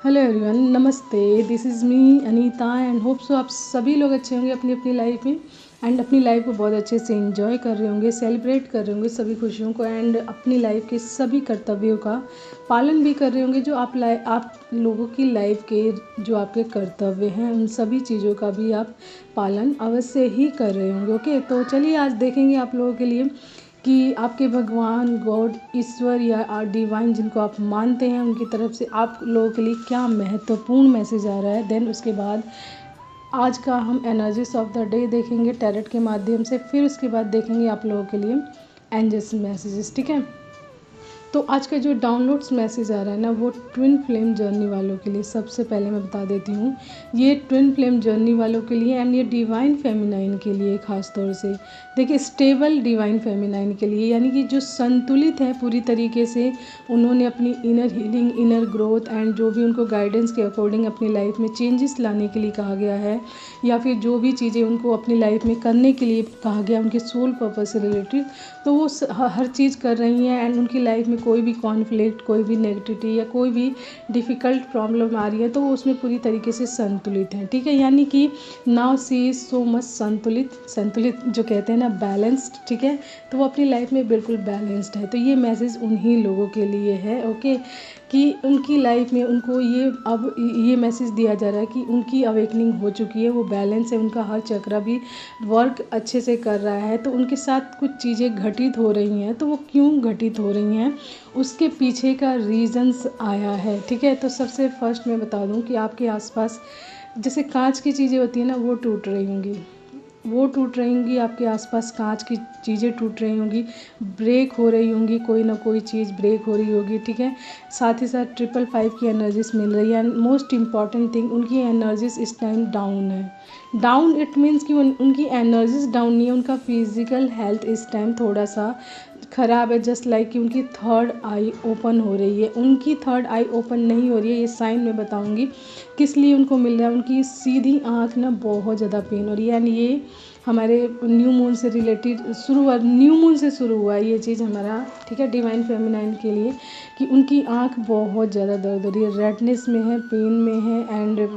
Hello everyone, नमस्ते। This is me Anita and hope so आप सभी लोग अच्छे होंगे अपनी अपनी लाइफ में एंड अपनी लाइफ को बहुत अच्छे से एंजॉय कर रहे होंगे, सेलिब्रेट कर रहे होंगे सभी खुशियों को एंड अपनी लाइफ के सभी कर्तव्यों का पालन भी कर रहे होंगे। जो आप लोगों की लाइफ के जो आपके कर्तव्य हैं उन सभी चीज़ों का भी आप पालन अवश्य ही कर रहे होंगे। ओके, तो चलिए आज देखेंगे आप लोगों के लिए कि आपके भगवान, गॉड, ईश्वर या डिवाइन जिनको आप मानते हैं उनकी तरफ से आप लोगों के लिए क्या महत्वपूर्ण मैसेज आ रहा है। देन उसके बाद आज का हम एनर्जीज ऑफ द डे देखेंगे टैरोट के माध्यम से। फिर उसके बाद देखेंगे आप लोगों के लिए एंजल्स मैसेजेस। ठीक है, तो आज का जो डाउनलोड्स मैसेज आ रहा है ना वो ट्विन फ्लेम जर्नी वालों के लिए। सबसे पहले मैं बता देती हूँ, ये ट्विन फ्लेम जर्नी वालों के लिए एंड ये डिवाइन फेमिनाइन के लिए खास तौर से। देखिए, स्टेबल डिवाइन फेमिनाइन के लिए, यानी कि जो संतुलित है पूरी तरीके से, उन्होंने अपनी inner healing, inner growth and जो भी उनको गाइडेंस के अकॉर्डिंग अपनी लाइफ में चेंजेस लाने के लिए कहा गया है, या फिर जो भी चीज़ें उनको अपनी लाइफ में करने के लिए कहा गया उनके सोल पर्पस से रिलेटेड, तो वो हर चीज़ कर रही हैं एंड उनकी लाइफ में कोई भी कॉन्फ्लिक्ट, कोई भी नेगेटिविटी या कोई भी डिफ़िकल्ट प्रॉब्लम आ रही है तो वो उसमें पूरी तरीके से संतुलित हैं। ठीक है, यानी कि now see is so much संतुलित जो कहते हैं ना, बैलेंस्ड। ठीक है, तो वो अपनी लाइफ में बिल्कुल बैलेंस्ड है। तो ये मैसेज उन्हीं लोगों के लिए है, ओके, कि उनकी लाइफ में उनको ये मैसेज दिया जा रहा है कि उनकी अवेकनिंग हो चुकी है, वो बैलेंस है, उनका हर चक्र भी वर्क अच्छे से कर रहा है। तो उनके साथ कुछ चीज़ें घटित हो रही हैं, तो वो क्यों घटित हो रही हैं उसके पीछे का रीज़न्स आया है। ठीक है, तो सबसे फर्स्ट मैं बता दूं कि आपके आसपास जैसे कांच की चीज़ें होती हैं ना, वो टूट रही होंगी, आपके आसपास कांच की चीज़ें टूट रही होंगी, ब्रेक हो रही होंगी, कोई ना कोई चीज़ ब्रेक हो रही होगी। ठीक है, साथ ही साथ 555 की एनर्जीज मिल रही है एंड मोस्ट इम्पॉर्टेंट थिंग, उनकी एनर्जीज इस टाइम डाउन है। डाउन इट मीन्स कि उनकी एनर्जीज डाउन नहीं है, उनका फिजिकल हेल्थ इस टाइम थोड़ा सा ख़राब है। जस्ट लाइक कि उनकी थर्ड आई ओपन हो रही है, उनकी थर्ड आई ओपन नहीं हो रही है। ये साइन मैं बताऊंगी किस लिए उनको मिल रहा है। उनकी सीधी आँख ना बहुत ज़्यादा पेन हो रही है एंड ये हमारे न्यू मून से रिलेटेड न्यू मून से शुरू हुआ है ये चीज़ हमारा। ठीक है, डिवाइन फेमिनाइन के लिए कि उनकी आँख बहुत ज़्यादा दर्द हो रही है, रेडनेस में है, पेन में है एंड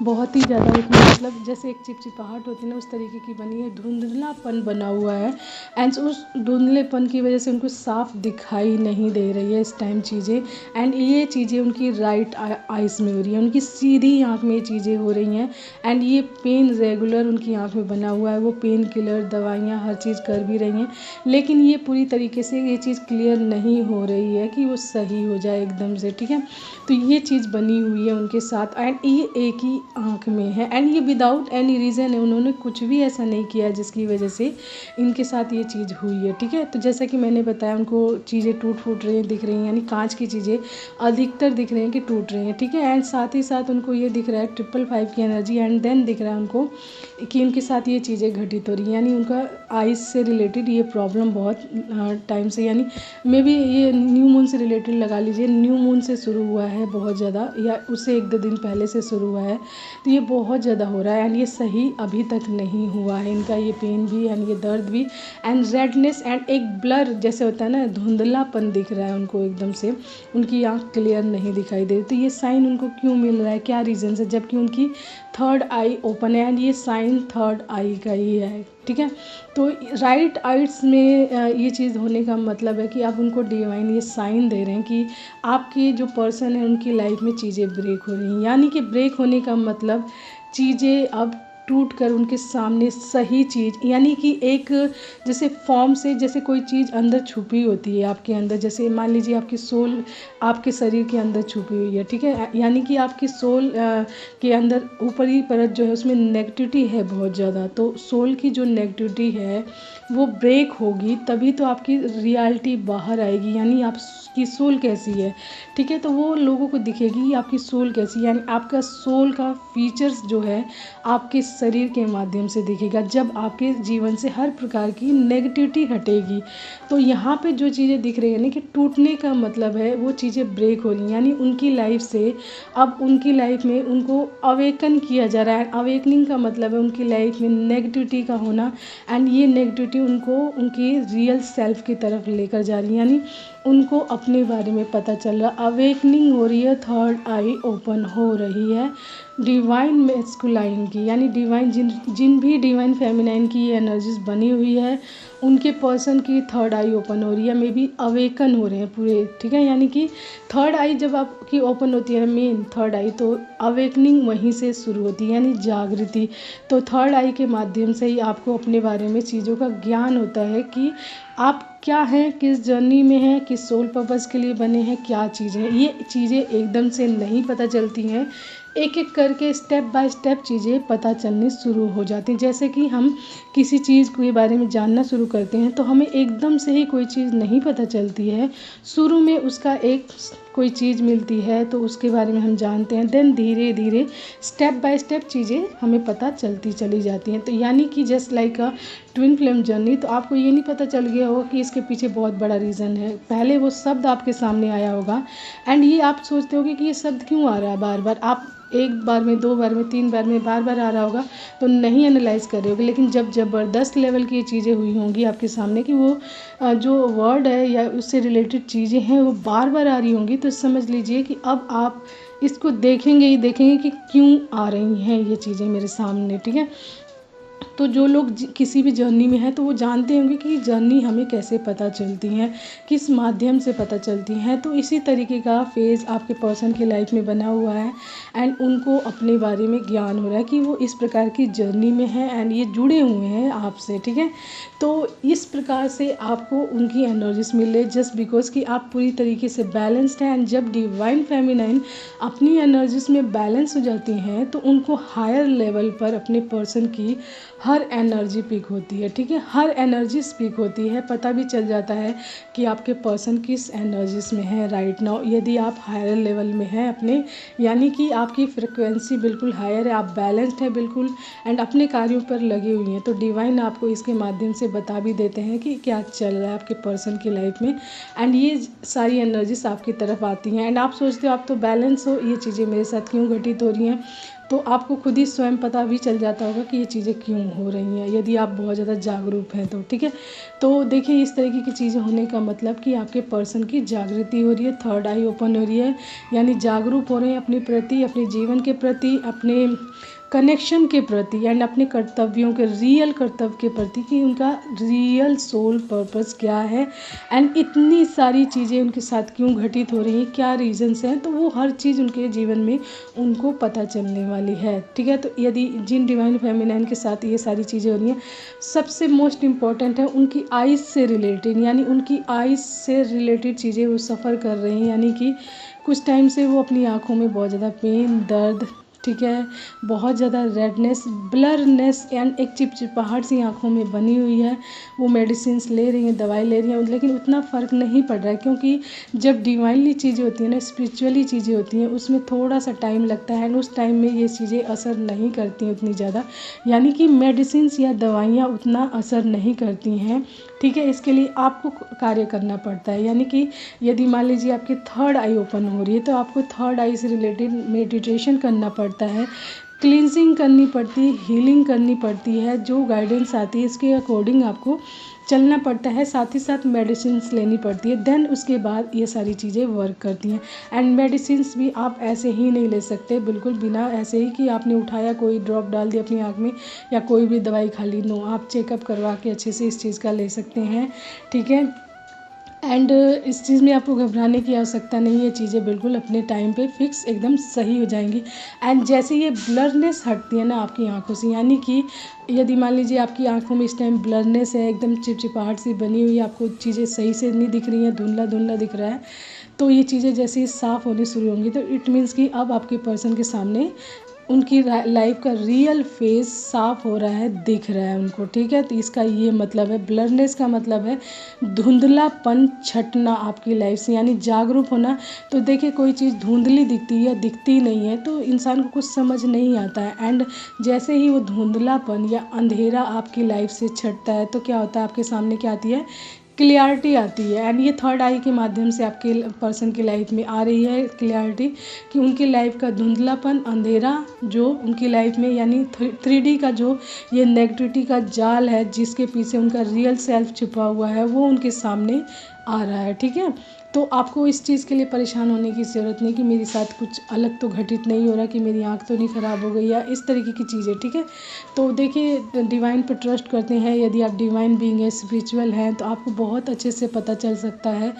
बहुत ही ज़्यादा उसमें मतलब जैसे एक चिपचिपाहट होती है ना, उस तरीके की बनी है, धुंधलापन बना हुआ है एंड उस धुंधलेपन की वजह से उनको साफ दिखाई नहीं दे रही है इस टाइम चीज़ें। एंड ये चीज़ें उनकी राइट आइज़ में हो रही है, उनकी सीधी आँख में ये चीज़ें हो रही हैं एंड ये पेन रेगुलर उनकी आँख में बना हुआ है। वो पेन किलर, दवाइयाँ, हर चीज़ कर भी रही हैं, लेकिन ये पूरी तरीके से ये चीज़ क्लियर नहीं हो रही है कि वो सही हो जाए एकदम से। ठीक है, तो ये चीज़ बनी हुई है उनके साथ एंड ये एक ही आँख में है एंड ये विदाउट एनी रीज़न है, उन्होंने कुछ भी ऐसा नहीं किया जिसकी वजह से इनके साथ ये चीज़ हुई है। ठीक है, तो जैसा कि मैंने बताया उनको चीज़ें टूट फूट रही हैं, दिख रही हैं, यानी कांच की चीज़ें अधिकतर दिख रही हैं कि टूट रही हैं। ठीक है, एंड साथ ही साथ उनको ये दिख रहा है 555 की एनर्जी एंड देन दिख रहा है उनको कि उनके साथ ये चीज़ें घटित हो रही हैं, यानी उनका आइज़ से रिलेटेड ये प्रॉब्लम बहुत टाइम से, यानी मे बी ये न्यू मून से रिलेटेड लगा लीजिए, न्यू मून से शुरू हुआ है बहुत ज़्यादा, या उससे 1-2 दिन पहले से शुरू हुआ है। तो ये बहुत ज़्यादा हो रहा है एंड ये सही अभी तक नहीं हुआ है इनका, ये पेन भी एंड ये दर्द भी एंड रेडनेस एंड एक ब्लर जैसे होता है ना, धुंधलापन दिख रहा है उनको एकदम से, उनकी आँख क्लियर नहीं दिखाई दे रही। तो ये साइन उनको क्यों मिल रहा है, क्या रीज़न है, जबकि उनकी थर्ड आई ओपन है एंड ये साइन थर्ड आई का ही है। ठीक है, तो राइट आइट्स में ये चीज़ होने का मतलब है कि आप उनको डिवाइन ये साइन दे रहे हैं कि आपकी जो पर्सन है उनकी लाइफ में चीज़ें ब्रेक हो रही हैं, यानी कि ब्रेक होने का मतलब चीज़ें अब टूट कर उनके सामने सही चीज़, यानी कि एक जैसे फॉर्म से, जैसे कोई चीज़ अंदर छुपी होती है आपके अंदर, जैसे मान लीजिए आपकी सोल आपके शरीर के अंदर छुपी हुई है। ठीक है, यानी कि आपकी सोल के अंदर ऊपरी परत जो है उसमें नेगेटिविटी है बहुत ज़्यादा, तो सोल की जो नेगेटिविटी है वो ब्रेक होगी तभी तो आपकी रियलिटी बाहर आएगी, यानी आपकी सोल कैसी है। ठीक है, तो वो लोगों को दिखेगी आपकी सोल कैसी है, यानी आपका सोल का फीचर्स जो है आपके शरीर के माध्यम से दिखेगा। जब आपके जीवन से हर प्रकार की नेगेटिविटी हटेगी तो यहाँ पे जो चीज़ें दिख रही है ना कि टूटने का मतलब है वो चीज़ें ब्रेक हो रही हैं, यानी उनकी लाइफ से अब उनकी लाइफ में उनको अवेकन किया जा रहा है। अवेकनिंग का मतलब है उनकी लाइफ में नेगेटिविटी का होना, एंड ये नेगेटिविटी उनको उनकी रियल सेल्फ की तरफ लेकर जा रही है, यानी उनको अपने बारे में पता चल रहा, अवेकनिंग हो रही है, थर्ड आई ओपन हो रही है डिवाइन मैस्कुलाइन की, यानी डिवाइन जिन भी डिवाइन फेमिनाइन की ये एनर्जीज बनी हुई है उनके पर्सन की थर्ड आई ओपन हो रही है, मे बी अवेकन हो रहे हैं पूरे, ठीक है। यानी कि थर्ड आई जब आपकी ओपन होती है मेन थर्ड आई, तो अवेकनिंग वहीं से शुरू होती है, यानी जागृति। तो थर्ड आई के माध्यम से ही आपको अपने बारे में चीज़ों का ज्ञान होता है कि आप क्या हैं, किस जर्नी में हैं, किस सोल पर्पस के लिए बने हैं, क्या चीज़ें। ये चीज़ें एकदम से नहीं पता चलती हैं, एक एक करके स्टेप बाय स्टेप चीज़ें पता चलनी शुरू हो जाती हैं। जैसे कि हम किसी चीज़ के बारे में जानना शुरू करते हैं तो हमें एकदम से ही कोई चीज़ नहीं पता चलती है, शुरू में उसका एक कोई चीज़ मिलती है तो उसके बारे में हम जानते हैं, देन धीरे धीरे स्टेप बाय स्टेप चीज़ें हमें पता चलती चली जाती हैं। तो यानी कि just like a twin flame journey, तो आपको ये नहीं पता चल गया होगा कि इसके पीछे बहुत बड़ा रीज़न है, पहले वो शब्द आपके सामने आया होगा एंड ये आप सोचते होगे कि ये शब्द क्यों आ रहा है बार बार, आप एक बार में, दो बार में, तीन बार में, बार बार आ रहा होगा तो नहीं एनालाइज कर रहे होगे। लेकिन जब ज़बरदस्त लेवल की ये चीज़ें हुई होंगी आपके सामने कि वो जो वर्ड है या उससे रिलेटेड चीज़ें हैं वो बार बार आ रही होंगी, तो समझ लीजिए कि अब आप इसको देखेंगे ही देखेंगे कि क्यों आ रही हैं ये चीज़ें मेरे सामने, ठीक है। तो जो लोग किसी भी जर्नी में हैं तो वो जानते होंगे कि जर्नी हमें कैसे पता चलती हैं, किस माध्यम से पता चलती हैं। तो इसी तरीके का फेज़ आपके पर्सन की लाइफ में बना हुआ है एंड उनको अपने बारे में ज्ञान हो रहा है कि वो इस प्रकार की जर्नी में है एंड ये जुड़े हुए हैं आपसे, ठीक है। तो इस प्रकार से आपको उनकी एनर्जीज मिले जस्ट बिकॉज कि आप पूरी तरीके से बैलेंस्ड हैं। एंड जब डिवाइन फेमिनाइन अपनी एनर्जीज में बैलेंस हो जाती हैं तो उनको हायर लेवल पर अपने पर्सन की हर एनर्जी पिक होती है, ठीक है। हर एनर्जी स्पीक होती है, पता भी चल जाता है कि आपके पर्सन किस एनर्जीज में है राइट नाउ। यदि आप हायर लेवल में हैं अपने, यानी कि आपकी फ्रिक्वेंसी बिल्कुल हायर है, आप बैलेंस्ड है बिल्कुल एंड अपने कार्यों पर लगे हुए हैं, तो डिवाइन आपको इसके माध्यम से बता भी देते हैं कि क्या चल रहा है आपके पर्सन की लाइफ में एंड ये सारी एनर्जीज आपकी तरफ आती हैं एंड आप सोचते हो आप तो बैलेंस हो, ये चीज़ें मेरे साथ क्यों घटित हो रही हैं। तो आपको खुद ही स्वयं पता भी चल जाता होगा कि ये चीज़ें क्यों हो रही हैं, यदि आप बहुत ज़्यादा जागरूक हैं तो, ठीक है। तो देखिए इस तरीके की चीज़ें होने का मतलब कि आपके पर्सन की जागृति हो रही है, थर्ड आई ओपन हो रही है, यानी जागरूक हो रहे हैं अपने प्रति, अपने जीवन के प्रति, अपने कनेक्शन के प्रति एंड अपने कर्तव्यों के, रियल कर्तव्य के प्रति कि उनका रियल सोल पर्पस क्या है एंड इतनी सारी चीज़ें उनके साथ क्यों घटित हो रही हैं, क्या रीजंस हैं, तो वो हर चीज़ उनके जीवन में उनको पता चलने वाली है, ठीक है। तो यदि जिन डिवाइन फेमिनाइन के साथ ये सारी चीज़ें हो रही हैं, सबसे मोस्ट इम्पॉर्टेंट है उनकी आइज़ से रिलेटेड, यानी उनकी आइज़ से रिलेटेड चीज़ें वो सफ़र कर रही हैं, यानी कि कुछ टाइम से वो अपनी आँखों में बहुत ज़्यादा पेन, दर्द, ठीक है, बहुत ज़्यादा रेडनेस, ब्लरनेस एंड एक चिपचिपाहट सी आँखों में बनी हुई है। वो मेडिसिन्स ले रही हैं, दवाई ले रही हैं, लेकिन उतना फ़र्क नहीं पड़ रहा है, क्योंकि जब डिवाइनली चीज़ें होती हैं ना, स्पिरिचुअली चीज़ें होती हैं, उसमें थोड़ा सा टाइम लगता है एंड उस टाइम में ये चीज़ें असर नहीं करती हैं उतनी ज़्यादा, यानी कि मेडिसिन्स या दवाइयाँ उतना असर नहीं करती हैं, ठीक है। इसके लिए आपको कार्य करना पड़ता है, यानी कि यदि मान लीजिए आपकी थर्ड आई ओपन हो रही है तो आपको थर्ड आई से रिलेटेड मेडिटेशन करना पड़ता है, क्लींजिंग करनी पड़ती है, हीलिंग करनी पड़ती है, जो गाइडेंस आती है इसके अकॉर्डिंग आपको चलना पड़ता है, साथ ही साथ मेडिसिन्स लेनी पड़ती है, देन उसके बाद ये सारी चीज़ें वर्क करती हैं। एंड मेडिसिन्स भी आप ऐसे ही नहीं ले सकते, बिल्कुल बिना ऐसे ही कि आपने उठाया कोई ड्रॉप डाल दिया अपनी आँख में या कोई भी दवाई खा ली, नो, आप चेकअप करवा के अच्छे से इस चीज़ का ले सकते हैं, ठीक है। एंड इस चीज़ में आपको घबराने की आवश्यकता नहीं है, चीज़ें बिल्कुल अपने टाइम पे फिक्स एकदम सही हो जाएंगी। एंड जैसे ये ब्लरनेस हटती है ना आपकी आंखों से, यानी कि यदि मान लीजिए आपकी आंखों में इस टाइम ब्लरनेस है, एकदम चिपचिपाहट सी बनी हुई है, आपको चीज़ें सही से नहीं दिख रही हैं, धुंधला धुंधला दिख रहा है, तो ये चीज़ें जैसे ही साफ़ होनी शुरू होंगी तो इट मीन्स कि अब आपके पर्सन के सामने उनकी लाइफ का रियल फेस साफ हो रहा है, दिख रहा है उनको, ठीक है। तो इसका ये मतलब है, ब्लरनेस का मतलब है धुंधलापन छटना आपकी लाइफ से, यानी जागरूक होना। तो देखिए कोई चीज़ धुंधली दिखती है या दिखती नहीं है तो इंसान को कुछ समझ नहीं आता है, एंड जैसे ही वो धुंधलापन या अंधेरा आपकी लाइफ से छटता है तो क्या होता है, आपके सामने क्या आती है, क्लियरिटी आती है। एंड ये थर्ड आई के माध्यम से आपके पर्सन की लाइफ में आ रही है क्लियरिटी, कि उनकी लाइफ का धुंधलापन, अंधेरा जो उनकी लाइफ में, यानी 3D का जो ये नेगेटिविटी का जाल है जिसके पीछे उनका रियल सेल्फ छिपा हुआ है, वो उनके सामने आ रहा है, ठीक है। तो आपको इस चीज़ के लिए परेशान होने की ज़रूरत नहीं कि मेरे साथ कुछ अलग तो घटित नहीं हो रहा, कि मेरी आँख तो नहीं ख़राब हो गई या इस तरीके की चीज़ें, ठीक है। तो देखिए डिवाइन पर ट्रस्ट करते हैं, यदि आप डिवाइन बीइंग है, स्पिरिचुअल हैं, तो आपको बहुत अच्छे से पता चल सकता है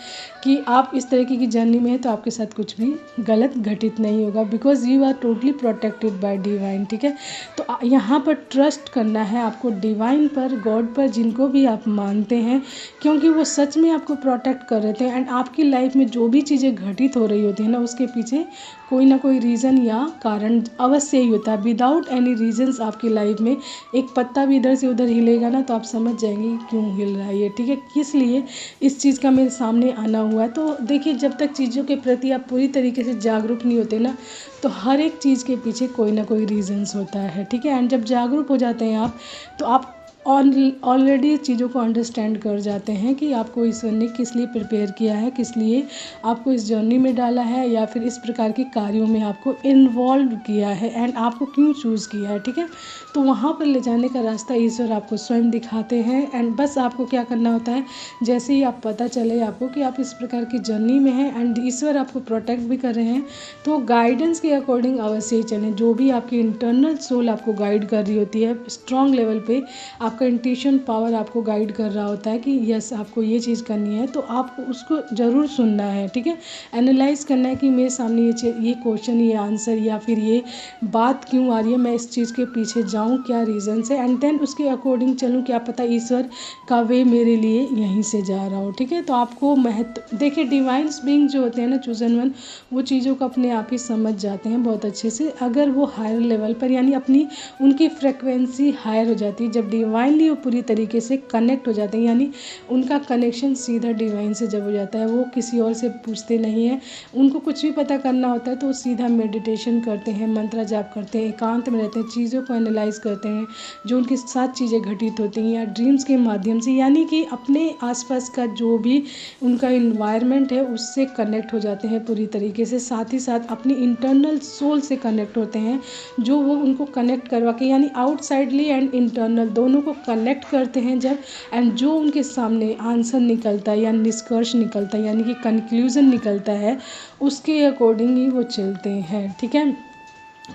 कि आप इस तरीके की जर्नी में हैं तो आपके साथ कुछ भी गलत घटित नहीं होगा, because you are totally protected by divine, ठीक है। तो यहाँ पर ट्रस्ट करना है आपको डिवाइन पर, गॉड पर, जिनको भी आप मानते हैं, क्योंकि वो सच में आपको प्रोटेक्ट कर रहे थे। एंड आपकी लाइफ में जो भी चीज़ें घटित हो रही होती है ना, उसके पीछे कोई ना कोई रीज़न या कारण अवश्य ही होता है। विदाउट एनी रीजंस आपकी लाइफ में एक पत्ता भी इधर से उधर हिलेगा ना तो आप समझ जाएंगे क्यों हिल रहा है ये, ठीक है, किस लिए इस चीज़ का मेरे सामने आना हुआ है। तो देखिए जब तक चीज़ों के प्रति आप पूरी तरीके से जागरूक नहीं होते ना, तो हर एक चीज़ के पीछे कोई ना कोई रीजंस होता है, ठीक है। एंड जब जागरूक हो जाते हैं आप, तो आप ऑलरेडी चीज़ों को अंडरस्टैंड कर जाते हैं कि आपको ईश्वर ने किस लिए प्रिपेयर किया है, किस लिए आपको इस जर्नी में डाला है, या फिर इस प्रकार के कार्यों में आपको इन्वॉल्व किया है, एंड आपको क्यों चूज़ किया है, ठीक है। तो वहाँ पर ले जाने का रास्ता ईश्वर आपको स्वयं दिखाते हैं। एंड बस आपको क्या करना होता है, जैसे ही आप पता चले आपको कि आप इस प्रकार की जर्नी में हैं एंड ईश्वर आपको प्रोटेक्ट भी कर रहे हैं, तो गाइडेंस के अकॉर्डिंग अवश्य ही चलें। जो भी आपकी इंटरनल सोल आपको गाइड कर रही होती है स्ट्रॉन्ग लेवल पे, आपका इंट्यूशन पावर आपको गाइड कर रहा होता है कि यस आपको ये चीज़ करनी है, तो आपको उसको ज़रूर सुनना है, ठीक है। एनालाइज करना है कि मेरे सामने ये क्वेश्चन, ये आंसर या फिर ये बात क्यों आ रही है, मैं इस चीज़ के पीछे जाऊँ, क्या रीज़न है, एंड देन उसके अकॉर्डिंग चलूँ। क्या पता ईश्वर का वे मेरे लिए यहीं से जा रहा हो, ठीक है। तो आपको महत्व देखिए, डिवाइन्स बीइंग जो होते हैं ना, चूजन वन, वो चीज़ों को अपने आप ही समझ जाते हैं बहुत अच्छे से, अगर वो हायर लेवल पर, यानी अपनी उनकी फ्रिक्वेंसी हायर हो जाती है। जब डिवाइनली वो पूरी तरीके से कनेक्ट हो जाते हैं, यानी उनका कनेक्शन सीधा डिवाइन से जब हो जाता है, वो किसी और से पूछते नहीं हैं, उनको कुछ भी पता करना होता है तो वो सीधा मेडिटेशन करते हैं, मंत्र जाप करते हैं, एकांत में रहते हैं, चीज़ों को एनालाइज करते हैं जो उनके साथ चीज़ें घटित होती हैं, या ड्रीम्स के माध्यम से, यानी कि अपने आसपास का जो भी उनका इन्वायरमेंट है उससे कनेक्ट हो जाते हैं पूरी तरीके से। साथ ही साथ अपनी इंटरनल सोल से कनेक्ट होते हैं, जो वो उनको कनेक्ट करवा के, यानी आउटसाइडली एंड इंटरनल दोनों को कनेक्ट करते हैं जब, एंड जो उनके सामने आंसर निकलता है या निष्कर्ष निकलता है, यानी कि कंक्लूजन निकलता है, उसके अकॉर्डिंग ही वो चलते हैं, ठीक है।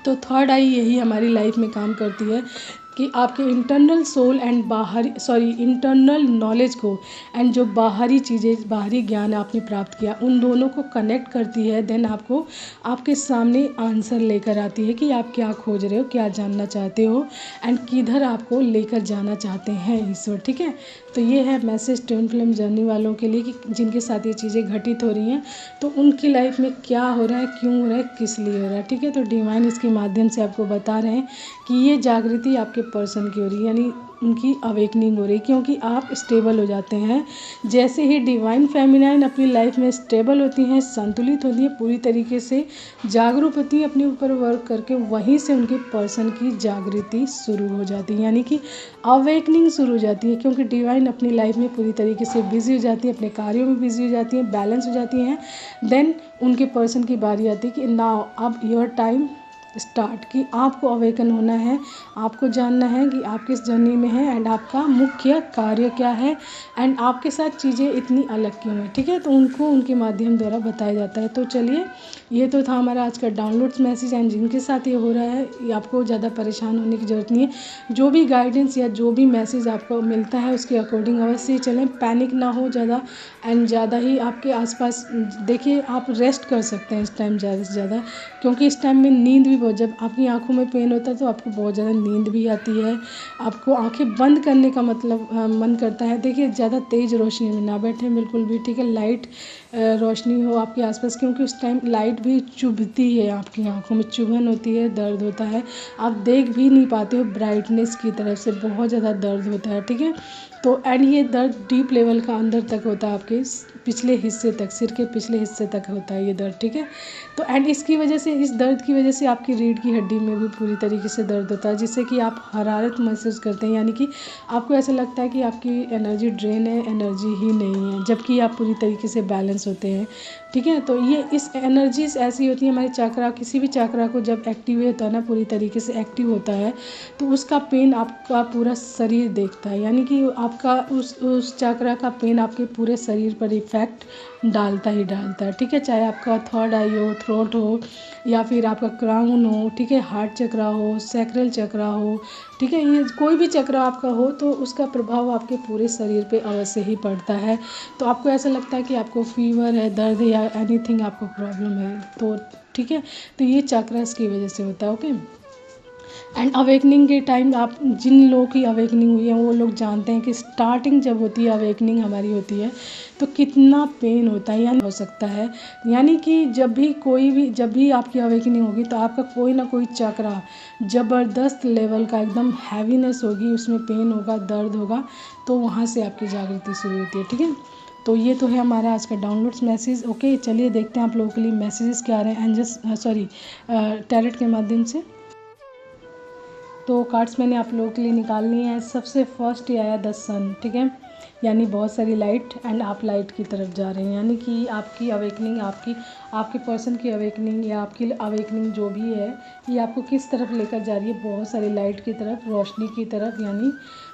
तो थर्ड आई यही हमारी लाइफ में काम करती है कि आपके internal soul and internal knowledge को, एंड जो बाहरी चीज़ें, बाहरी ज्ञान आपने प्राप्त किया, उन दोनों को कनेक्ट करती है। देन आपको आपके सामने आंसर लेकर आती है कि आप क्या खोज रहे हो, क्या जानना चाहते हो, एंड किधर आपको लेकर जाना चाहते हैं ईश्वर, ठीक है। तो ये है मैसेज ट्विन फ्लेम जर्नी वालों के लिए कि जिनके साथ ये चीज़ें घटित हो रही हैं, तो उनकी लाइफ में क्या हो रहा है, क्यों हो रहा है, किस लिए हो रहा है, ठीक है। तो डिवाइन इसके माध्यम से आपको बता रहे हैं कि ये जागृति आपके पर्सन की हो रही है, यानी उनकी अवेकनिंग हो रही है, क्योंकि आप स्टेबल हो जाते हैं। जैसे ही डिवाइन फेमिनाइन अपनी लाइफ में स्टेबल होती हैं, संतुलित होती हैं, पूरी तरीके से जागरूक होती हैं, अपने ऊपर वर्क करके, वहीं से उनके पर्सन की जागृति शुरू हो जाती है, यानी कि अवेकनिंग शुरू हो जाती है, क्योंकि डिवाइन अपनी लाइफ में पूरी तरीके से बिजी हो जाती है, अपने कार्यों में बिजी हो जाती हैं, बैलेंस हो जाती हैं। देन उनके पर्सन की बारी आती है कि नाउ अब योर टाइम स्टार्ट, कि आपको अवेकन होना है, आपको जानना है कि आप किस जर्नी में हैं, एंड आपका मुख्य कार्य क्या है, एंड आपके साथ चीज़ें इतनी अलग क्यों हैं, ठीक है। तो उनको उनके माध्यम द्वारा बताया जाता है। तो चलिए, ये तो था हमारा आज का डाउनलोड्स मैसेज, एंड जिनके साथ ये हो रहा है, ये आपको ज़्यादा परेशान होने की ज़रूरत नहीं है। जो भी गाइडेंस या जो भी मैसेज आपको मिलता है उसके अकॉर्डिंग अवश्य चलें, पैनिक ना हो ज़्यादा, एंड ज़्यादा ही आपके आसपास देखिए, आप रेस्ट कर सकते हैं इस टाइम ज़्यादा से ज़्यादा, क्योंकि इस टाइम में नींद भी वो जब आपकी आँखों में पेन होता है तो आपको बहुत ज़्यादा नींद भी आती है, आपको आँखें बंद करने का मतलब मन करता है। देखिए ज़्यादा तेज़ रोशनी में ना बैठें बिल्कुल भी, ठीक है। लाइट रोशनी हो आपके आसपास, क्योंकि उस टाइम लाइट भी चुभती है, आपकी आँखों में चुभन होती है, दर्द होता है, आप देख भी नहीं पाते हो, ब्राइटनेस की तरफ से बहुत ज़्यादा दर्द होता है, ठीक है। तो एंड ये दर्द डीप लेवल का अंदर तक होता है, आपके पिछले हिस्से तक, सिर के पिछले हिस्से तक होता है ये दर्द, ठीक है। तो एंड इसकी वजह से, इस दर्द की वजह से आपकी रीढ़ की हड्डी में भी पूरी तरीके से दर्द होता है, जिससे कि आप हरारत महसूस करते हैं, यानी कि आपको ऐसा लगता है कि आपकी एनर्जी ड्रेन है, एनर्जी ही नहीं है, जबकि आप पूरी तरीके से बैलेंस होते हैं, ठीक है। तो ये इस एनर्जीज ऐसी होती है हमारे चक्रा, किसी भी चक्रा को जब एक्टिवेट होता है ना, पूरी तरीके से एक्टिव होता है, तो उसका पेन आपका पूरा शरीर देखता है, यानी कि आपका उस चक्रा का पेन आपके पूरे शरीर पर इफेक्ट डालता ही डालता है, ठीक है। चाहे आपका थर्ड आई हो, थ्रोट हो, या फिर आपका क्राउन हो, ठीक है, हार्ट चक्रा हो, सैक्रल चक्रा हो, ठीक है, ये कोई भी चक्र आपका हो तो उसका प्रभाव आपके पूरे शरीर पे अवश्य ही पड़ता है। तो आपको ऐसा लगता है कि आपको फीवर है, दर्द है, या एनीथिंग आपको प्रॉब्लम है, तो ठीक है, तो ये चक्रास की वजह से होता है, ओके। एंड अवेकनिंग के टाइम, आप जिन लोगों की अवेकनिंग हुई है वो लोग जानते हैं कि स्टार्टिंग जब होती है, अवेकनिंग हमारी होती है, तो कितना पेन होता है, यानी हो सकता है, यानी कि जब भी आपकी अवेकनिंग होगी तो आपका कोई ना कोई चक्रा ज़बरदस्त लेवल का एकदम हैवीनेस होगी, उसमें पेन होगा, दर्द होगा, तो वहाँ से आपकी जागृति शुरू होती है, ठीक है। तो ये तो है हमारा आज का डाउनलोड्स मैसेज, ओके। चलिए देखते हैं आप लोगों के लिए मैसेजेस क्या आ रहे हैं एंजल्स टैरेट के माध्यम से। तो कार्ड्स मैंने आप लोगों के लिए निकालनी है। सबसे फर्स्ट ये आया द सन, ठीक है, यानी बहुत सारी लाइट, एंड आप लाइट की तरफ जा रहे हैं, यानी कि आपकी अवेकनिंग, आपके पर्सन की अवेकनिंग या आपकी अवेकनिंग जो भी है, ये आपको किस तरफ लेकर जा रही है, बहुत सारी लाइट की तरफ, रोशनी की तरफ, यानी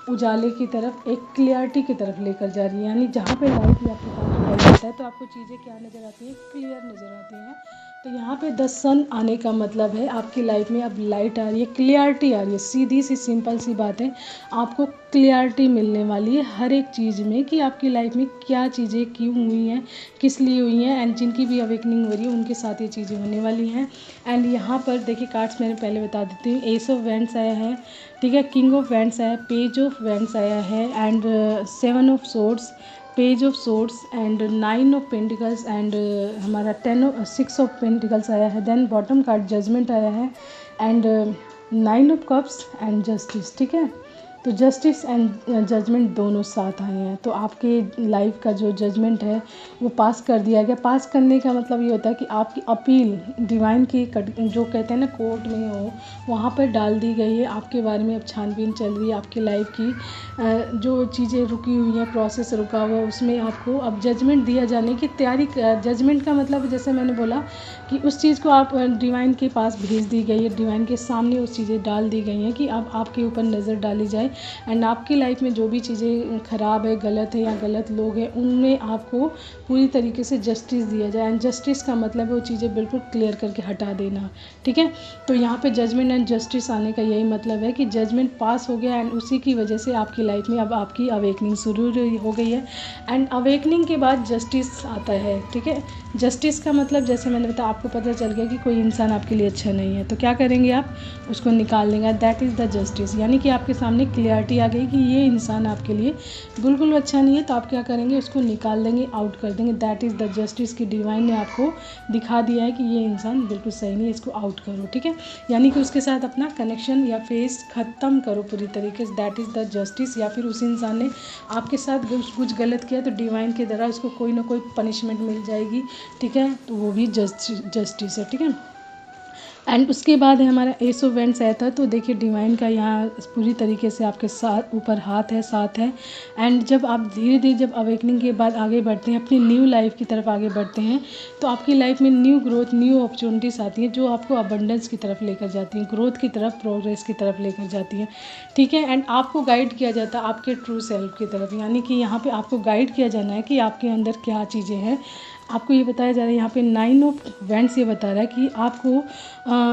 उजाले की तरफ, एक क्लियरिटी की तरफ लेकर जा रही है। यानी जहाँ पे लाइट या प्रकाश दिखाई देता है तो आपको चीज़ें क्या नज़र आती हैं, क्लियर नज़र आती हैं। तो यहाँ पे द सन आने का मतलब है आपकी लाइफ में अब लाइट आ रही है, क्लियरिटी आ रही है, सीधी सी सिंपल सी बात है, आपको क्लियरिटी मिलने वाली है हर एक चीज़ में, कि आपकी लाइफ में क्या चीज़ें क्यों हुई हैं, किस लिए हुई हैं, एंड जिनकी भी अवेकनिंग हो रही है उनके साथ ये चीज़ें होने वाली हैं। एंड यहाँ पर देखिए कार्ड्स मैंने पहले बता देती हूँ, एस ऑफ वैंड्स आया है, ठीक है, किंग ऑफ वैंड्स आया है, पेज ऑफ वैंड्स आया है, and 7 of swords, page of swords, and 9 of pentacles, and हमारा 6 ऑफ पेंटिकल्स आया है। देन बॉटम कार्ड जजमेंट आया है, and 9 of cups and justice, ठीक है। तो जस्टिस एंड जजमेंट दोनों साथ आए हैं, तो आपके लाइफ का जो जजमेंट है वो पास कर दिया गया। पास करने का मतलब ये होता है कि आपकी अपील डिवाइन की जो कहते हैं ना कोर्ट में हो, वहाँ पर डाल दी गई है, आपके बारे में अब छानबीन चल रही है, आपकी लाइफ की जो चीज़ें रुकी हुई हैं, प्रोसेस रुका हुआ है, उसमें आपको अब जजमेंट दिया जाने की तैयारी। जजमेंट का मतलब जैसे मैंने बोला कि उस चीज़ को आप डिवाइन के पास भेज दी गई है, डिवाइन के सामने उस चीज़ें डाल दी गई हैं कि अब आपके ऊपर नज़र डाली जाए, एंड आपकी लाइफ में जो भी चीज़ें ख़राब है, गलत है या गलत लोग हैं, उनमें आपको पूरी तरीके से जस्टिस दिया जाए। एंड जस्टिस का मतलब है वो चीज़ें बिल्कुल क्लियर करके हटा देना, ठीक है। तो यहाँ पे जजमेंट एंड जस्टिस आने का यही मतलब है कि जजमेंट पास हो गया, एंड उसी की वजह से आपकी लाइफ में अब आपकी अवेकनिंग शुरू हो गई है, एंड अवेकनिंग के बाद जस्टिस आता है, ठीक है। जस्टिस का मतलब जैसे मैंने बताया, आपको पता चल गया कि कोई इंसान आपके लिए अच्छा नहीं है, तो क्या करेंगे आप, उसको निकाल देंगे, दैट इज़ द जस्टिस, यानी कि आपके सामने क्लियरिटी आ गई कि ये इंसान आपके लिए बिल्कुल अच्छा नहीं है, तो आप क्या करेंगे, उसको निकाल देंगे, आउट कर देंगे, दैट इज़ द जस्टिस की डिवाइन ने आपको दिखा दिया है कि ये इंसान बिल्कुल सही नहीं है, इसको आउट करो, ठीक है। यानी कि उसके साथ अपना कनेक्शन या फेस ख़त्म करो पूरी तरीके से, दैट इज़ द जस्टिस। या फिर उस इंसान ने आपके साथ कुछ गलत किया तो डिवाइन के द्वारा उसको कोई ना कोई पनिशमेंट मिल जाएगी, ठीक है, तो वो भी जस्टिस है, ठीक है। एंड उसके बाद है हमारा एस ऑफ वैंड्स आया था, तो देखिए डिवाइन का यहाँ पूरी तरीके से आपके साथ ऊपर हाथ है, साथ है। एंड जब आप धीरे धीरे जब अवेकनिंग के बाद आगे बढ़ते हैं, अपनी न्यू लाइफ की तरफ आगे बढ़ते हैं, तो आपकी लाइफ में न्यू ग्रोथ, न्यू अपॉर्चुनिटीज़ आती हैं जो आपको अबंडेंस की तरफ लेकर जाती हैं, ग्रोथ की तरफ, प्रोग्रेस की तरफ लेकर जाती हैं, ठीक है। एंड आपको गाइड किया जाता है आपके ट्रू सेल्फ की तरफ, यानी कि यहाँ पर आपको गाइड किया जाना है कि आपके अंदर क्या चीज़ें हैं, आपको ये बताया जा रहा है यहाँ पे 9 ऑफ वैंड्स ये बता रहा है कि आपको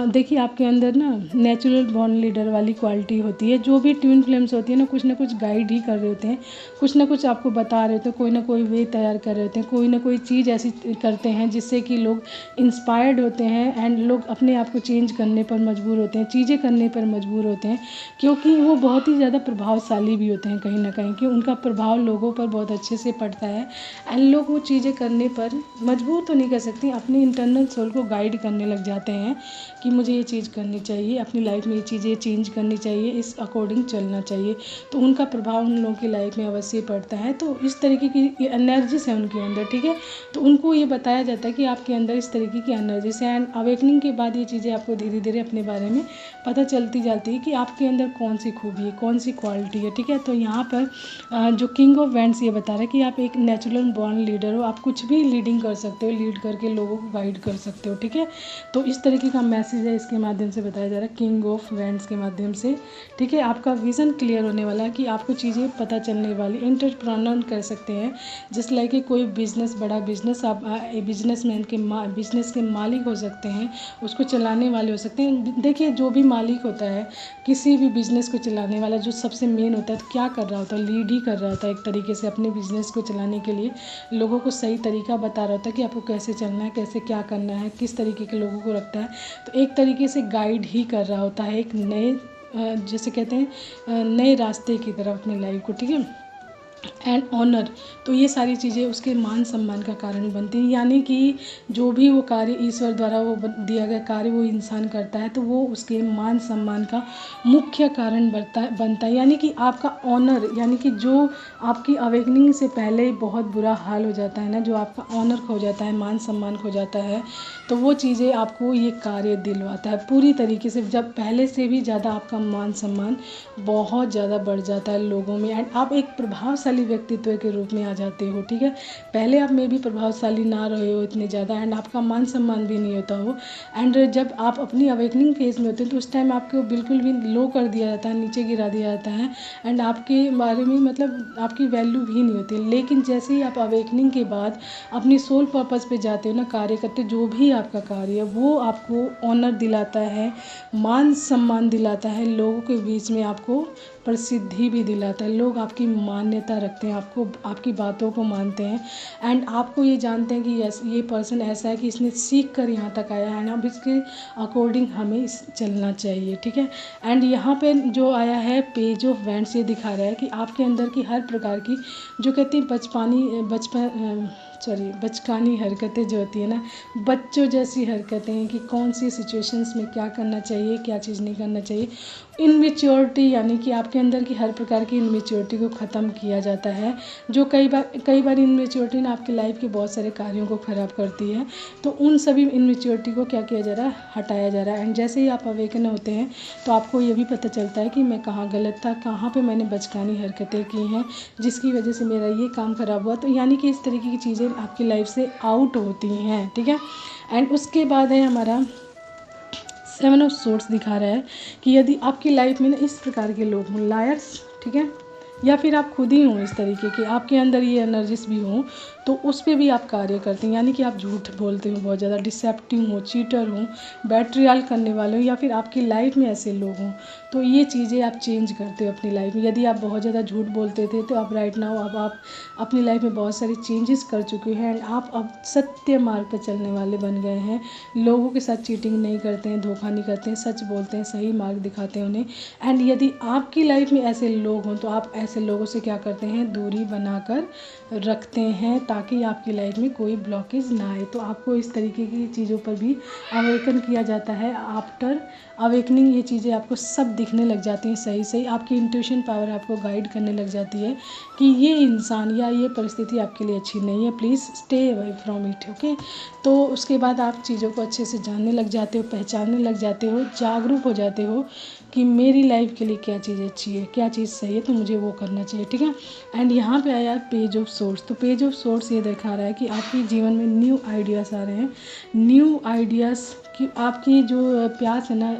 देखिए आपके अंदर ना नेचुरल बॉर्न लीडर वाली क्वालिटी होती है। जो भी ट्विन फ्लेम्स होती है ना कुछ गाइड ही कर रहे होते हैं, कुछ ना कुछ आपको बता रहे होते हैं, कोई ना कोई वे तैयार कर रहे होते हैं, कोई ना कोई चीज़ ऐसी करते हैं जिससे कि लोग इंस्पायर्ड होते हैं एंड लोग अपने आप को चेंज करने पर मजबूर होते हैं, चीज़ें करने पर मजबूर होते हैं, क्योंकि वो बहुत ही ज़्यादा प्रभावशाली भी होते हैं कहीं ना कहीं, कि उनका प्रभाव लोगों पर बहुत अच्छे से पड़ता है एंड लोग वो चीज़ें करने पर मजबूर तो नहीं कर सकती, अपनी इंटरनल सोल को गाइड करने लग जाते हैं कि मुझे ये चीज़ करनी चाहिए, अपनी लाइफ में ये चीज़ें चेंज करनी चाहिए, इस अकॉर्डिंग चलना चाहिए। तो उनका प्रभाव उन लोगों की लाइफ में अवश्य पड़ता है। तो इस तरीके की एनर्जीज है उनके अंदर, ठीक है। तो उनको ये बताया जाता है कि आपके अंदर इस तरीके की एनर्जीज है एंड अवेकनिंग के बाद ये चीज़ें आपको धीरे धीरे अपने बारे में पता चलती जाती है कि आपके अंदर कौन सी खूबी है, कौन सी क्वालिटी है, ठीक है। तो यहाँ पर जो किंग ऑफ वैंड्स ये बता रहा है कि आप एक नेचुरल बॉर्न लीडर हो, आप कुछ भी लीडिंग कर सकते हो, लीड करके लोगों को गाइड कर सकते हो, ठीक है। तो इस तरीके का मैसेज है इसके माध्यम से बताया जा रहा है किंग ऑफ वैंड्स के माध्यम से, ठीक है। आपका विज़न क्लियर होने वाला है कि आपको चीज़ें पता चलने वाली, एंटरप्रेन्योर कर सकते हैं, जिस लाइक कि कोई बिजनेस, बड़ा बिजनेस, आप बिजनेसमैन के बिजनेस के मालिक हो सकते हैं, उसको चलाने वाले हो सकते हैं। देखिए जो भी मालिक होता है किसी भी बिज़नेस को चलाने वाला, जो सबसे मेन होता है, तो क्या कर रहा होता है, लीड ही कर रहा होता है एक तरीके से अपने बिज़नेस को चलाने के लिए, लोगों को सही तरीका बता रहा होता है कि आपको कैसे चलना है, कैसे क्या करना है, किस तरीके के लोगों को रखता है। तो एक तरीके से गाइड ही कर रहा होता है एक नए जैसे कहते हैं नए रास्ते की तरफ अपनी लाइफ को, ठीक है। एंड ऑनर, तो ये सारी चीज़ें उसके मान सम्मान का कारण बनती हैं, यानी कि जो भी वो कार्य ईश्वर द्वारा वो दिया गया कार्य वो इंसान करता है तो वो उसके मान सम्मान का मुख्य कारण बनता है। यानी कि आपका ऑनर, यानी कि जो आपकी अवेकनिंग से पहले ही बहुत बुरा हाल हो जाता है ना, जो आपका ऑनर खो जाता है, मान सम्मान खो जाता है, तो वो चीज़ें आपको ये कार्य दिलवाता है पूरी तरीके से, जब पहले से भी ज़्यादा आपका मान सम्मान बहुत ज़्यादा बढ़ जाता है लोगों में एंड आप एक प्रभावशाली व्यक्तित्व के रूप में आ जाते हो, ठीक है। पहले आप में भी प्रभावशाली ना रहे हो इतने ज़्यादा एंड आपका मान सम्मान भी नहीं होता हो, एंड जब आप अपनी अवेकनिंग फेज में होते हैं तो उस टाइम आपको बिल्कुल भी लो कर दिया जाता है, नीचे गिरा दिया जाता है एंड आपके बारे में मतलब आपकी वैल्यू भी नहीं होती। लेकिन जैसे ही आप अवेकनिंग के बाद अपनी सोल पर्पज़ पे जाते हो ना, कार्य करते, जो भी आपका कार्य है वो आपको ऑनर दिलाता है, मान सम्मान दिलाता है, लोगों के बीच में आपको प्रसिद्धि भी दिलाता है, लोग आपकी मान्यता रखते हैं, आपको आपकी बातों को मानते हैं एंड आपको ये जानते हैं कि यस ये पर्सन ऐसा है कि इसने सीख कर यहाँ तक आया है ना, अब इसके अकॉर्डिंग हमें चलना चाहिए, ठीक है। एंड यहाँ पे जो आया है पेज ऑफ वैंड्स, ये दिखा रहा है कि आपके अंदर की हर प्रकार की जो कहते हैं बचकानी हरकतें जो होती है ना, बच्चों जैसी हरकतें, कि कौन सी सिचुएशंस में क्या करना चाहिए, क्या चीज़ नहीं करना चाहिए, इनमेच्योरिटी, यानी कि आपके अंदर की हर प्रकार की इनमेच्योरिटी को ख़त्म किया जाता है, जो कई बार इनमेच्योरिटी ना आपकी लाइफ के बहुत सारे कार्यों को ख़राब करती है। तो उन सभी इनमेच्योरिटी को क्या किया जा रहा है, हटाया जा रहा है एंड जैसे ही आप अवेकन होते हैं तो आपको ये भी पता चलता है कि मैं कहाँ गलत था, कहाँ पे मैंने बचकानी हरकतें की हैं जिसकी वजह से मेरा ये काम ख़राब हुआ। तो यानी कि इस तरीके की चीज़ें आपकी लाइफ से आउट होती हैं, ठीक है। एंड उसके बाद है हमारा 7 ऑफ सोर्स दिखा रहा है कि यदि आपकी लाइफ में ना इस प्रकार के लोग हों, लायर्स, ठीक है, या फिर आप खुद ही हों इस तरीके के, आपके अंदर ये एनर्जीज भी हों, तो उस पर भी आप कार्य करते हैं, यानी कि आप झूठ बोलते हो, बहुत ज़्यादा डिसेप्टिव हो, चीटर हो, बैटरियाल करने वाले हो, या फिर आपकी लाइफ में ऐसे लोग हों, तो ये चीज़ें आप चेंज करते हो अपनी लाइफ में। यदि आप बहुत ज़्यादा झूठ बोलते थे तो आप राइट नाउ अब आप अपनी लाइफ में बहुत सारी चेंजेस कर चुके हैं एंड आप अब सत्य मार्ग पर चलने वाले बन गए हैं, लोगों के साथ चीटिंग नहीं करते हैं, धोखा नहीं करते हैं, सच बोलते हैं, सही मार्ग दिखाते हैं उन्हें। एंड यदि आपकी लाइफ में ऐसे लोग हों तो आप ऐसे लोगों से क्या करते हैं, दूरी बनाकर रखते हैं ताकि आपकी लाइफ में कोई ब्लॉकेज ना आए। तो आपको इस तरीके की चीज़ों पर भी अवेकन किया जाता है। आफ्टर अवेकनिंग ये चीज़ें आपको सब दिखने लग जाती हैं सही सही, आपकी इंट्यूशन पावर आपको गाइड करने लग जाती है कि ये इंसान या ये परिस्थिति आपके लिए अच्छी नहीं है, please stay away from it, okay. तो उसके बाद आप चीज़ों को अच्छे से जानने लग जाते हो, पहचानने लग जाते हो, जागरूक हो जाते हो कि मेरी लाइफ के लिए क्या चीज़ अच्छी है, क्या चीज़ सही है, तो मुझे वो करना चाहिए, ठीक है। एंड यहाँ पे आया पेज ऑफ सोर्स। तो पेज ऑफ सोर्स सोर्स ये दिखा रहा है कि आपके जीवन में न्यू आइडियाज़ आ रहे हैं। न्यू आइडियाज़ कि आपकी जो प्यास है ना,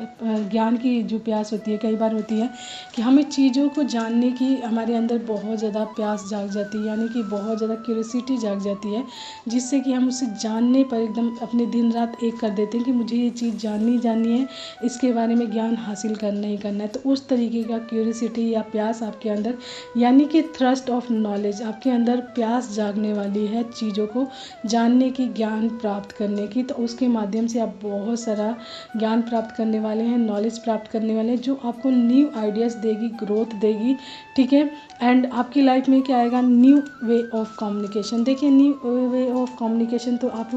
ज्ञान की जो प्यास होती है, कई बार होती है कि हमें चीज़ों को जानने की हमारे अंदर बहुत ज़्यादा प्यास जाग जाती है, यानी कि बहुत ज़्यादा क्यूरियोसिटी जाग जाती है, जिससे कि हम उसे जानने पर एकदम अपने दिन रात एक कर देते हैं कि मुझे ये चीज़ जाननी है, इसके बारे में ज्ञान हासिल करना ही करना है। तो उस तरीके का क्यूरियोसिटी या प्यास आपके अंदर, यानी कि थ्रस्ट ऑफ नॉलेज, आपके अंदर प्यास जागने वाली है चीज़ों को जानने की, ज्ञान प्राप्त करने की। तो उसके माध्यम से आप बहुत सारा ज्ञान प्राप्त करने वाले हैं, नॉलेज प्राप्त करने वाले हैं, जो आपको न्यू आइडियाज़ देगी, ग्रोथ देगी, ठीक है। एंड आपकी लाइफ में क्या आएगा, न्यू वे ऑफ कम्युनिकेशन। देखिए न्यू वे ऑफ कम्युनिकेशन तो आप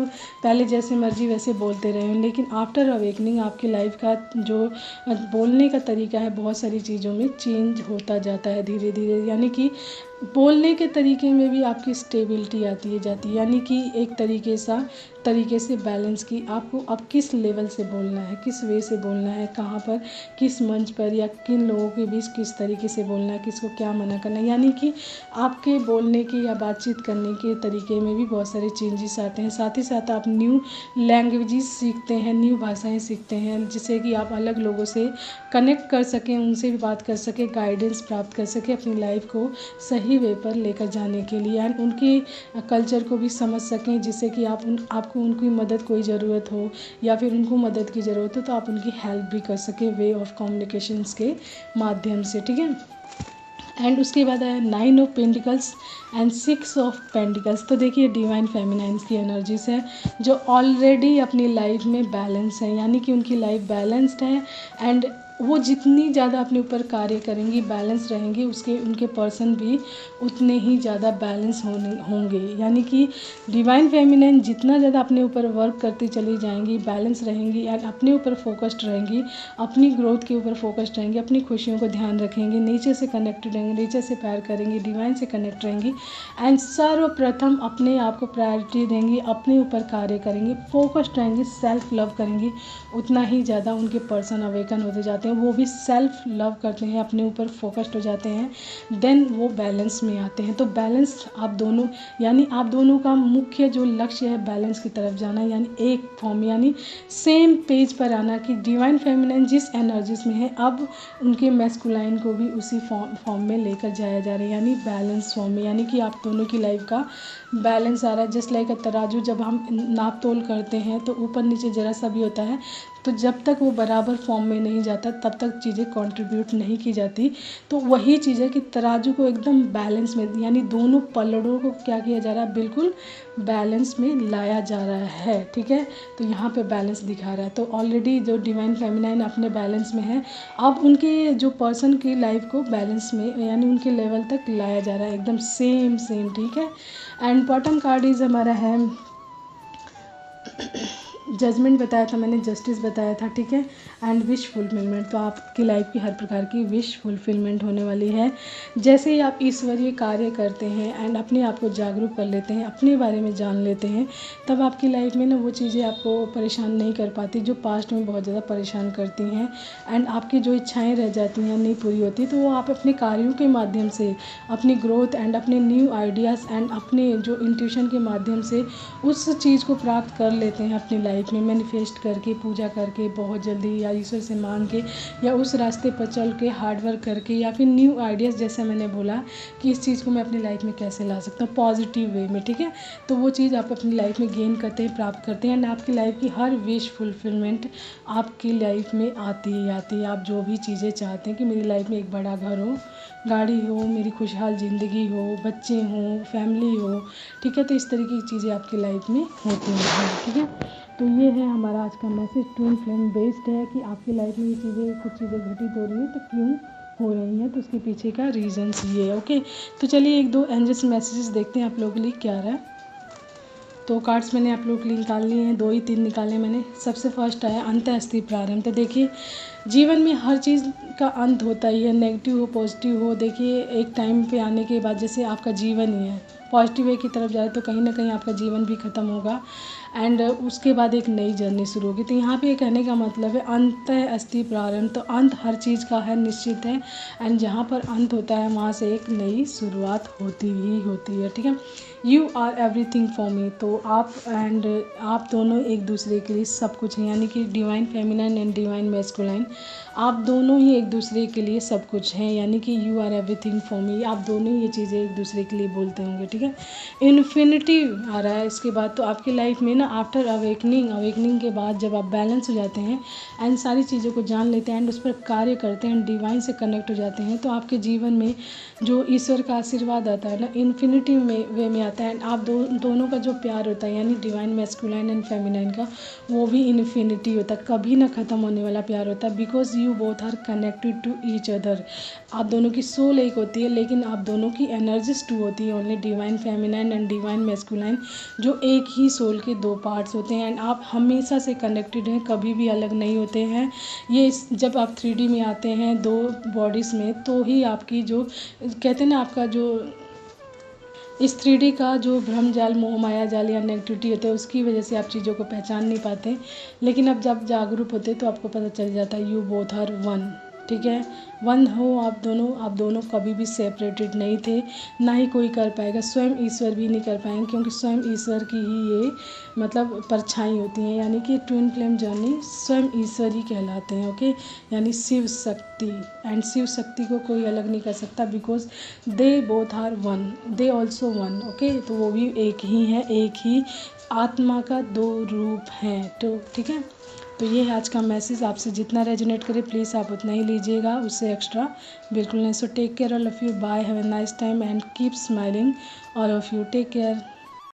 पहले जैसे मर्जी वैसे बोलते रहे हैं, लेकिन आफ्टर अवेकनिंग आपकी लाइफ का जो बोलने का तरीका है बहुत सारी चीज़ों में चेंज होता जाता है धीरे धीरे, यानी कि बोलने के तरीके में भी आपकी स्टेबिलिटी आती है जाती है, यानी कि एक तरीके से बैलेंस की आपको अब किस लेवल से बोलना है, किस वे से बोलना है, कहाँ पर, किस मंच पर या किन लोगों के बीच किस तरीके से बोलना है, किसको क्या मना करना है, यानी कि आपके बोलने के या बातचीत करने के तरीके में भी बहुत सारे चेंजेस आते हैं। साथ ही साथ आप न्यू लैंग्वेजेस सीखते हैं, न्यू भाषाएं सीखते हैं, जिससे कि आप अलग लोगों से कनेक्ट कर सकें, उनसे भी बात कर सकें, गाइडेंस प्राप्त कर सकें अपनी लाइफ को सही वे पर लेकर जाने के लिए, एंड उनके कल्चर को भी समझ सकें, जिससे कि आपको उनकी मदद कोई ज़रूरत हो या फिर उनको मदद की ज़रूरत हो तो आप उनकी हेल्प भी कर सकें वे ऑफ कम्युनिकेशंस के माध्यम से, ठीक है। एंड उसके बाद आया 9 of pentacles and 6 of pentacles. तो देखिए डिवाइन फेमिनाइन्स की एनर्जीज है जो ऑलरेडी अपनी लाइफ में बैलेंस है, यानी कि उनकी लाइफ बैलेंस्ड है, एंड वो जितनी ज़्यादा अपने ऊपर कार्य करेंगी, बैलेंस रहेंगी, उनके पर्सन भी उतने ही ज़्यादा बैलेंस होंगे, यानी कि डिवाइन फेमिनाइन जितना ज़्यादा अपने ऊपर वर्क करती चली जाएंगी, बैलेंस रहेंगी एंड अपने ऊपर फोकस्ड रहेंगी, अपनी ग्रोथ के ऊपर फोकस्ड रहेंगी, अपनी खुशियों को ध्यान रखेंगे, नेचर से कनेक्टेड रहेंगे, नेचर से प्यार करेंगी, डिवाइन से कनेक्ट रहेंगी, एंड सर्वप्रथम अपने आप को प्रायोरिटी देंगी, अपने ऊपर कार्य करेंगी, फोकस्ड रहेंगी, सेल्फ लव करेंगी, उतना ही ज़्यादा उनके पर्सन अवेकन होते जाते हैं, वो भी सेल्फ लव करते हैं, अपने ऊपर फोकस्ड हो जाते हैं, देन वो बैलेंस में आते हैं। तो बैलेंस आप दोनों, यानी आप दोनों का मुख्य जो लक्ष्य है बैलेंस की तरफ जाना, यानी एक फॉर्म, यानी सेम पेज पर आना कि डिवाइन फेमिनाइन जिस एनर्जीज में है अब उनके मैस्कुलाइन को भी उसी फॉर्म में लेकर जाया जा रहा है, यानी बैलेंस फॉर्म में, यानी कि आप दोनों की लाइफ का बैलेंस आ रहा है। जस्ट लाइक तराजू जब हम नाप तोल करते हैं तो ऊपर नीचे जरा सा भी होता है, तो जब तक वो बराबर फॉर्म में नहीं जाता तब तक चीज़ें कंट्रीब्यूट नहीं की जाती। तो वही चीज़ है कि तराजू को एकदम बैलेंस में, यानी दोनों पलड़ों को क्या किया जा रहा है, बिल्कुल बैलेंस में लाया जा रहा है, ठीक है। तो यहाँ पे बैलेंस दिखा रहा है। तो ऑलरेडी जो डिवाइन फेमिनाइन अपने बैलेंस में है, अब उनके जो पर्सन की लाइफ को बैलेंस में, यानी उनके लेवल तक लाया जा रहा है, एकदम सेम, ठीक है। एंड बॉटम कार्ड इज हमारा है जजमेंट बताया था मैंने, जस्टिस बताया था, ठीक है। एंड विश फुलफिलमेंट, तो आपकी लाइफ की हर प्रकार की विश फुलफिलमेंट होने वाली है। जैसे ही आप ईश्वरीय कार्य करते हैं एंड अपने आप को जागरूक कर लेते हैं, अपने बारे में जान लेते हैं, तब आपकी लाइफ में ना वो चीज़ें आपको परेशान नहीं कर पाती जो पास्ट में बहुत ज़्यादा परेशान करती हैं, एंड आपकी जो इच्छाएँ रह जाती हैं, नहीं पूरी होती, तो वो आप अपने कार्यों के माध्यम से अपनी ग्रोथ एंड अपने न्यू आइडियाज़ एंड अपने जो इंट्यूशन के माध्यम से उस चीज़ को प्राप्त कर लेते हैं अपनी लाइफ में, मैनिफेस्ट करके, पूजा करके, बहुत जल्दी, या ईश्वर से मांग के, या उस रास्ते पर चल के हार्डवर्क करके, या फिर न्यू आइडियाज़, जैसे मैंने बोला कि इस चीज़ को मैं अपनी लाइफ में कैसे ला सकता हूँ पॉजिटिव वे में, ठीक है। तो वो चीज़ आप अपनी लाइफ में गेन करते हैं, प्राप्त करते हैं, एंड आपकी लाइफ की हर विश फुलफिलमेंट आपकी लाइफ में आती ही आती है। आप जो भी चीज़ें चाहते हैं कि मेरी लाइफ में एक बड़ा घर हो, गाड़ी हो, मेरी खुशहाल ज़िंदगी हो, बच्चे हों, फैमिली हो, ठीक है, तो इस तरीके की चीज़ें आपकी लाइफ में होती हैं, ठीक है। तो ये है हमारा आज का मैसेज, ट्विन फ्लेम बेस्ड है कि आपकी लाइफ में ये चीज़ें, कुछ चीज़ें घटित हो रही हैं तो क्यों हो रही हैं, तो उसके पीछे का रीज़न्स ये है, ओके। तो चलिए 1-2 एंजल्स मैसेजेस देखते हैं आप लोगों के लिए क्या रहा है। तो कार्ड्स मैंने आप लोगों के लिए निकाल लिए हैं, 2 ही 3 निकाले मैंने। सबसे फर्स्ट आया अंत अस्ति प्रारंभ। तो देखिए जीवन में हर चीज़ का अंत होता ही है, नेगेटिव हो पॉजिटिव हो। देखिए एक टाइम पे आने के बाद जैसे आपका जीवन ही है, पॉजिटिव वे की तरफ जाए तो कहीं ना कहीं आपका जीवन भी ख़त्म होगा एंड उसके बाद एक नई जर्नी शुरू होगी। तो यहाँ पे कहने का मतलब है अंत अस्ति प्रारंभ, तो अंत हर चीज़ का है, निश्चित है। एंड जहाँ पर अंत होता है वहाँ से एक नई शुरुआत होती ही होती है, ठीक है। You are everything for me, तो आप एंड आप दोनों एक दूसरे के लिए सब कुछ हैं, यानी कि divine feminine and divine masculine, आप दोनों ही एक दूसरे के लिए सब कुछ हैं, यानी कि you are everything for me, आप दोनों ही ये चीज़ें एक दूसरे के लिए बोलते होंगे, ठीक है। इन्फिनिटी आ रहा है इसके बाद, तो आपकी लाइफ में ना आफ्टर अवेकनिंग के बाद जब आप बैलेंस हो जाते हैं एंड सारी चीज़ों को जान लेते हैं एंड उस पर कार्य करते हैं, डिवाइन से कनेक्ट हो जाते हैं, तो आपके जीवन में जो ईश्वर का आशीर्वाद आता है ना, इन्फिनिटी वे में आता है। एंड आप दोनों का जो प्यार होता है, यानी डिवाइन मैस्कुलाइन एंड फेमिनाइन का, वो भी इन्फिनिटी होता है, कभी ना ख़त्म होने वाला प्यार होता है। Because you both are connected to each other, आप दोनों की सोल एक होती है लेकिन आप दोनों की एनर्जीज टू होती है, only divine feminine and divine masculine, जो एक ही सोल के दो पार्ट्स होते हैं। एंड आप हमेशा से कनेक्टेड हैं, कभी भी अलग नहीं होते हैं। ये जब आप 3D में आते हैं दो बॉडीज़ में, तो ही आपकी जो कहते हैं ना, आपका जो इस 3D का जो भ्रम जाल, मोह माया जाल या नेगेटिविटी होता है, उसकी वजह से आप चीज़ों को पहचान नहीं पाते। लेकिन अब जब जागरूक होते तो आपको पता चल जाता है यू बोथ आर वन, ठीक है। वन हो आप दोनों कभी भी सेपरेटेड नहीं थे, ना ही कोई कर पाएगा, स्वयं ईश्वर भी नहीं कर पाएंगे, क्योंकि स्वयं ईश्वर की ही ये मतलब परछाई होती हैं, यानी कि ट्विन फ्लेम जर्नी स्वयं ईश्वर ही कहलाते हैं, ओके। यानी शिव शक्ति, एंड शिव शक्ति को कोई अलग नहीं कर सकता, because they both are one, they also one, okay. तो वो भी एक ही है, एक ही आत्मा का दो रूप हैं, तो ठीक है। तो ये है आज का मैसेज, आपसे जितना रेजोनेट करे प्लीज़ आप उतना ही लीजिएगा, उससे एक्स्ट्रा बिल्कुल नहीं। So take care all of you, bye, have a nice time and keep smiling all of you, take care.